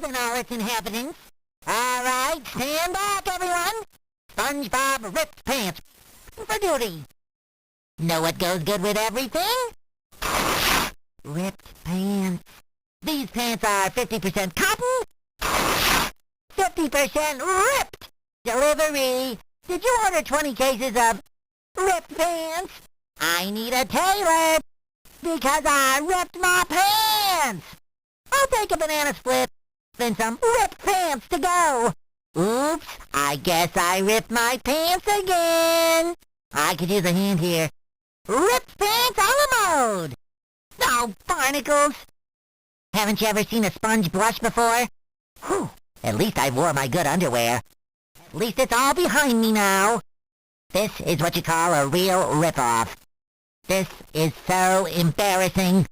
and all its inhabitants. All right, stand back, everyone. SpongeBob ripped pants for duty. Know what goes good with everything? Ripped pants. These pants are 50% cotton, 50% ripped. Delivery. Did you order 20 cases of ripped pants? I need a tailor because I ripped my pants. I'll take a banana split, then some ripped pants to go. Oops, I guess I ripped my pants again. I could use a hand here. Ripped pants a la mode. Oh, barnacles. Haven't you ever seen a sponge blush before? Whew, at least I wore my good underwear. At least it's all behind me now. This is what you call a real rip-off. This is so embarrassing.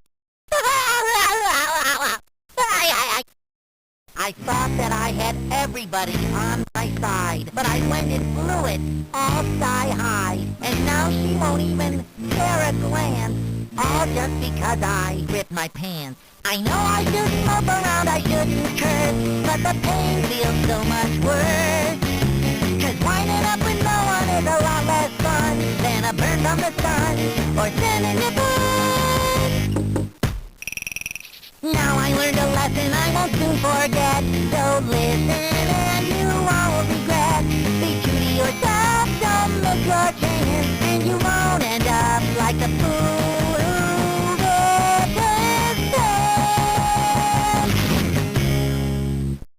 I thought that I had everybody on my side, but I went and blew it all sky high, and now she won't even dare a glance, all just because I ripped my pants. I know I shouldn't mope around, I shouldn't curse, but the pain feels so much worse. 'Cause winding up with no one is a lot less fun than a burn from the sun or sending it back. Now I learned a lesson I won't soon forget, so listen and you